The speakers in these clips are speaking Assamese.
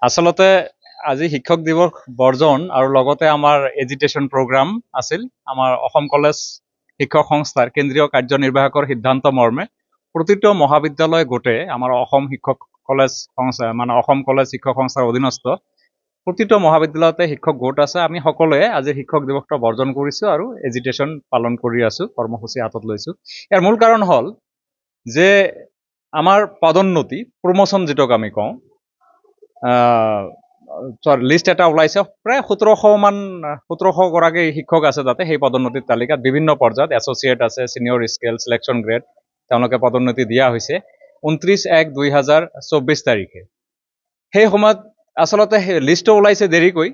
আচলতে আজি শিক্ষক দিৱস বৰ্জন আৰু লগতে আমাৰ এজিটেশ্যন প্ৰগ্ৰাম আছিল আমাৰ অসম কলেজ শিক্ষক সংস্থাৰ কেন্দ্ৰীয় কাৰ্যনিৰ্বাহকৰ সিদ্ধান্ত মৰ্মে প্ৰতিটো মহাবিদ্যালয় গোটে আমাৰ অসম শিক্ষক কলেজ সংস্থা অসম কলেজ শিক্ষক সংস্থাৰ অধীনস্থ প্ৰতিটো মহাবিদ্যালয়তে শিক্ষক গোট আছে। আমি সকলোৱে আজি শিক্ষক দিৱসটো বৰ্জন কৰিছো আৰু এজিটেশ্যন পালন কৰি আছো, কৰ্মসূচী হাতত লৈছো। ইয়াৰ মূল কাৰণ হ'ল যে আমাৰ পদোন্নতি প্ৰমোচন যেটোক আমি কওঁ লিষ্ট এটা ওলাইছে, প্ৰায় 1700 গৰাকী শিক্ষক আছে যাতে সেই পদোন্নতিৰ তালিকাত বিভিন্ন পৰ্যায়ত এছ'চিয়েট আছে, ছিনিয়ৰ স্কেল, চিলেকশ্যন গ্ৰেড তেওঁলোকে পদোন্নতি দিয়া হৈছে 29/1/2024 তাৰিখে। সেই সময়ত আচলতে লিষ্টটো ওলাইছে দেৰিকৈ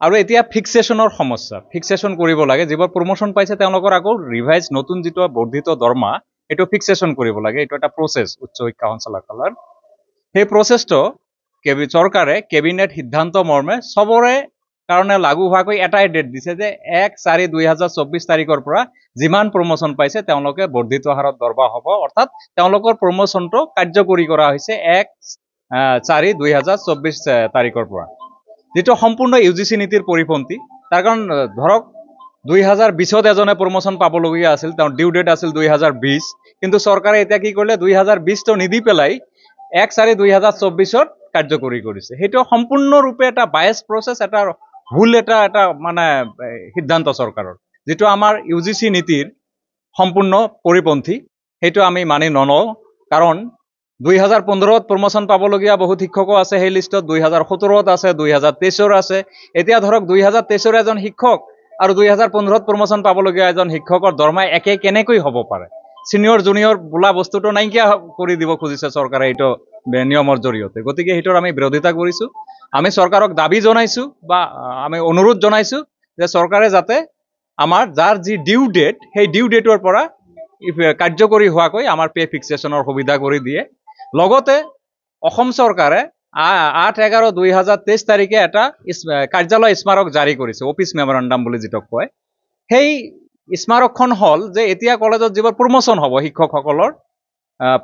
আৰু এতিয়া ফিক্সেশ্যনৰ সমস্যা, ফিক্সেশ্যন কৰিব লাগে। যিবোৰ প্ৰমোশ্যন পাইছে তেওঁলোকৰ আকৌ ৰিভাইজ নতুন যিটো বৰ্ধিত দৰমহা এইটো ফিক্সেশ্যন কৰিব লাগে। এইটো এটা প্ৰচেছ উচ্চ শিক্ষা সঞ্চালকালয়ৰ। সেই প্ৰচেছটো চৰকাৰে কেবিনেট সিদ্ধান্ত মৰ্মে চবৰে কাৰণে লাগু হোৱাকৈ এটাই ডেট দিছে যে 1/4/2024 তাৰিখৰ পৰা যিমান প্ৰমোশ্যন পাইছে তেওঁলোকে বৰ্ধিত হাৰত দৰমহা হ'ব, অৰ্থাৎ তেওঁলোকৰ প্ৰমোশ্যনটো কাৰ্যকৰী কৰা হৈছে 1/4/2024 তাৰিখৰ পৰা, যিটো সম্পূৰ্ণ UGC নীতিৰ পৰিপন্থী। তাৰ কাৰণ ধৰক 2020 এজনে প্ৰমোশ্যন পাবলগীয়া আছিল, তেওঁৰ ডিউ ডেট আছিল 2020, কিন্তু চৰকাৰে এতিয়া কি কৰিলে 2020টো নিদি পেলাই 1/4/2024 কাৰ্যকৰী কৰিছে। সেইটো সম্পূৰ্ণৰূপে এটা বায়াস প্ৰচেছ, এটা ভুল এটা সিদ্ধান্ত চৰকাৰৰ, যিটো আমাৰ UGC নীতিৰ সম্পূৰ্ণ পৰিপন্থী। সেইটো আমি মানি নলওঁ। কাৰণ 2015ত প্ৰমোশ্যন পাবলগীয়া বহুত শিক্ষকো আছে সেই লিষ্টত, 2017ত আছে, 2023ৰ আছে। এতিয়া ধৰক 2023ৰ এজন শিক্ষক আৰু 2015ত প্ৰমোশ্যন পাবলগীয়া এজন শিক্ষকৰ দৰমহা একে কেনেকৈ হ'ব পাৰে? ছিনিয়ৰ জুনিয়ৰ বোলা বস্তুটো নাইকিয়া কৰি দিব খুজিছে চৰকাৰে এইটো নিয়মৰ জৰিয়তে। গতিকে সেইটোৰ আমি বিৰোধিতা কৰিছো। আমি চৰকাৰক দাবী জনাইছো বা আমি অনুৰোধ জনাইছো যে চৰকাৰে যাতে আমাৰ যাৰ যি ডিউ ডেট সেই ডিউ ডেটৰ পৰা কাৰ্যকৰী হোৱাকৈ আমাৰ পে ফিক্সেশ্যনৰ সুবিধা কৰি দিয়ে। লগতে অসম চৰকাৰে 8/11/2023 তাৰিখে এটা কাৰ্যালয় স্মাৰক জাৰি কৰিছে, অফিচ মেমৰেণ্ডাম বুলি যিটোক কয়। সেই স্মাৰকখন হ'ল যে এতিয়া কলেজত যিবোৰ প্ৰমোশ্যন হ'ব শিক্ষকসকলৰ,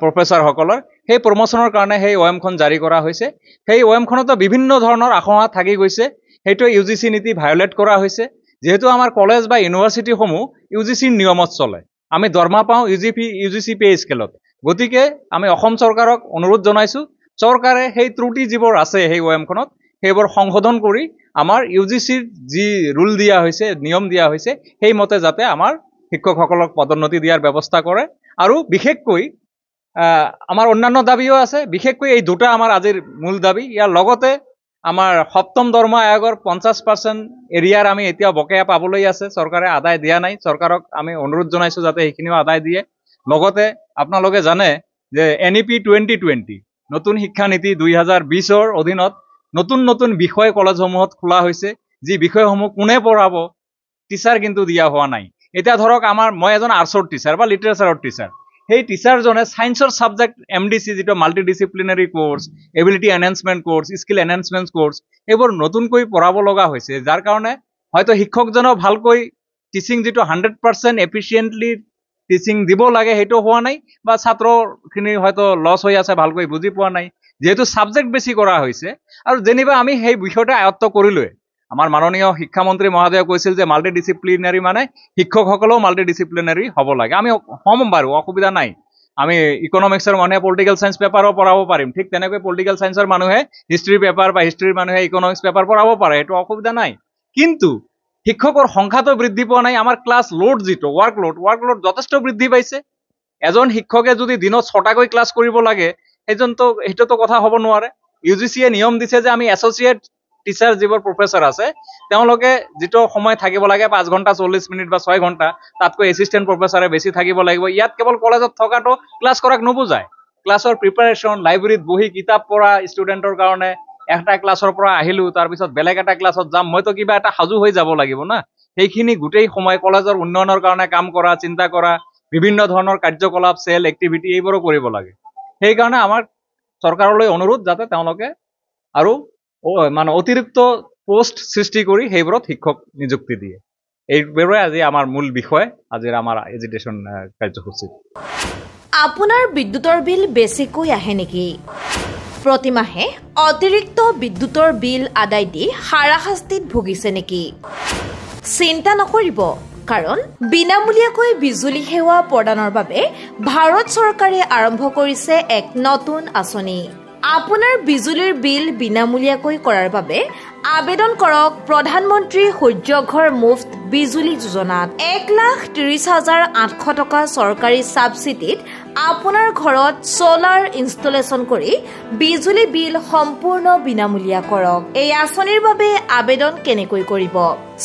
প্ৰফেচাৰসকলৰ, সেই প্ৰমোশ্যনৰ কাৰণে সেই OM-খন জাৰি কৰা হৈছে। সেই OM-খনতো বিভিন্ন ধৰণৰ আশংকা থাকি গৈছে। সেইটো UGC নীতি ভায়োলেট কৰা হৈছে। যিহেতু আমাৰ কলেজ বা ইউনিভাৰ্চিটিসমূহ UGCৰ নিয়মত চলে, আমি দৰমহা পাওঁ UGC পে স্কেলত। গতিকে আমি অসম চৰকাৰক অনুৰোধ জনাইছো চৰকাৰে সেই ত্ৰুটি যিবোৰ আছে সেই OM-খনত সেইবোৰ সংশোধন কৰি আমাৰ UGCৰ যি ৰুল দিয়া হৈছে, নিয়ম দিয়া হৈছে, সেইমতে যাতে আমাৰ শিক্ষকসকলক পদোন্নতি দিয়াৰ ব্যৱস্থা কৰে। আৰু বিশেষকৈ আমাৰ অন্যান্য দাবীও আছে, বিশেষকৈ এই দুটা আমাৰ আজিৰ মূল দাবী। ইয়াৰ লগতে আমাৰ সপ্তম দৰমহা আয়োগৰ 50% এৰিয়াৰ আমি এতিয়া বকেয়া পাবলৈ আছে, চৰকাৰে আদায় দিয়া নাই। চৰকাৰক আমি অনুৰোধ জনাইছো যাতে সেইখিনিও আদায় দিয়ে। লগতে আপোনালোকে জানে যে NEP 2020 নতুন শিক্ষানীতি 2020ৰ অধীনত নতুন নতুন বিষয় কলেজসমূহত খোলা হৈছে, যি বিষয়সমূহ কোনে পঢ়াব টিচাৰ কিন্তু দিয়া হোৱা নাই। এতিয়া ধৰক মই এজন আৰ্টছৰ টিচাৰ বা লিটাৰেচাৰৰ টিচাৰ, সেই টিচাৰজনে ছায়েন্সৰ ছাবজেক্ট MDC যিটো multi disciplinary course, ability enhancement course, skill enhancement course, এইবোৰ নতুনকৈ পঢ়াব লগা হৈছে। যাৰ কাৰণে হয়তো শিক্ষকজনেও ভালকৈ টিচিং যিটো 100% এফিচিয়েণ্টলি টিচিং দিব লাগে সেইটো হোৱা নাই, বা ছাত্ৰখিনি হয়তো লছ হৈ আছে, ভালকৈ বুজি পোৱা নাই। যিহেতু ছাবজেক্ট বেছি কৰা হৈছে আৰু যেনিবা আমি সেই বিষয়টো আয়ত্ত কৰিলোৱে। আমাৰ মাননীয় শিক্ষামন্ত্ৰী মহোদয়ে কৈছিল যে মাল্টি ডিচিপ্লিনাৰী মানে শিক্ষকসকলেও মাল্টি ডিচিপ্লিনাৰী হ'ব লাগে। আমি হ'ম বাৰু, অসুবিধা নাই। আমি ইকনমিক্সৰ মানুহে পলিটিকেল চায়েন্স পেপাৰো পঢ়াব পাৰিম, ঠিক তেনেকৈ পলিটিকেল চায়েন্সৰ মানুহে হিষ্ট্ৰী পেপাৰ বা হিষ্ট্ৰীৰ মানুহে ইকনমিক্স পেপাৰ পঢ়াব পাৰে, সেইটো অসুবিধা নাই। কিন্তু শিক্ষকৰ সংখ্যাটো বৃদ্ধি পোৱা নাই। আমাৰ ক্লাছ লোড যিটো ৱৰ্কলোড যথেষ্ট বৃদ্ধি পাইছে। এজন শিক্ষকে যদি দিনত 6টাকৈ ক্লাছ কৰিব লাগে, সেইটোতো কথা হ'ব নোৱাৰে। UGCয়ে নিয়ম দিছে যে আমি এছ'চিয়েট টিচাৰ যিবোৰ প্ৰফেচাৰ আছে তেওঁলোকে যিটো সময় থাকিব লাগে 5 ঘণ্টা 40 মিনিট বা 6 ঘণ্টা, তাতকৈ এছিষ্টেণ্ট প্ৰফেচাৰে বেছি থাকিব লাগিব। ইয়াত কেৱল কলেজত থকাটো ক্লাছ কৰাক নুবুজায়। ক্লাছৰ প্ৰিপাৰেশ্যন, লাইব্ৰেৰীত বহি কিতাপ পঢ়া ষ্টুডেণ্টৰ কাৰণে, এটা ক্লাছৰ পৰা আহিলোঁ তাৰপিছত বেলেগ এটা ক্লাছত যাম, মইতো কিবা এটা সাজু হৈ যাব লাগিব না। সেইখিনি গোটেই সময় কলেজৰ উন্নয়নৰ কাৰণে কাম কৰা, চিন্তা কৰা, বিভিন্ন ধৰণৰ কাৰ্যকলাপ, চেল এক্টিভিটি এইবোৰো কৰিব লাগে। সেইকাৰণে আমাৰ চৰকাৰলৈ অনুৰোধ যাতে তেওঁলোকে আৰু অতিৰিক্ত পোষ্ট সৃষ্টি কৰি সেইবোৰত শিক্ষক নিযুক্তি দিয়ে। এইবোৰে আজি আমাৰ মূল বিষয়, আজিৰ আমাৰ এজিটেশ্যন কাৰ্যসূচী। আপোনাৰ বিদ্যুতৰ বিল বেছিকৈ আহে নেকি? প্ৰতিমাহে অতিৰিক্ত বিদ্যুতৰ বিল আদায় দি হাৰাশাস্তিত ভুগিছে নেকি? চিন্তা নকৰিব, কাৰণ বিনামূলীয়াকৈ বিজুলী সেৱা প্ৰদানৰ বাবে ভাৰত চৰকাৰে আৰম্ভ কৰিছে এক নতুন আঁচনি। আপোনাৰ বিজুলীৰ বিল বিনামূলীয়াকৈ কৰাৰ বাবে আবেদন কৰক প্ৰধানমন্ত্ৰী সূৰ্য ঘৰ মুফ্ত বিজুলী যোজনাত। 1,30,800 টকা চৰকাৰী ছাবচিডিত আপোনাৰ ঘৰত সোলাৰ ইনষ্টলেশ্যন কৰি বিজুলী বিল সম্পূৰ্ণ বিনামূলীয়া কৰক। এই আঁচনিৰ বাবে আবেদন কেনেকৈ কৰিব?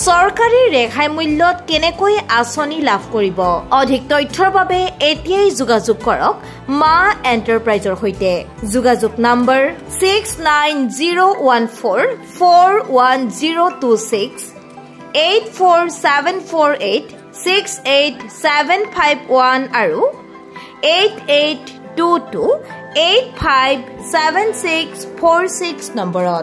চৰকাৰী ৰেহাই মূল্যত কেনেকৈ আঁচনি লাভ কৰিব? অধিক তথ্যৰ বাবে এতিয়াই যোগাযোগ কৰক মা এণ্টাৰপ্ৰাইজৰ সৈতে। যোগাযোগ নম্বৰ 6901441026 847486871 আৰু 8822857646 নম্বৰত।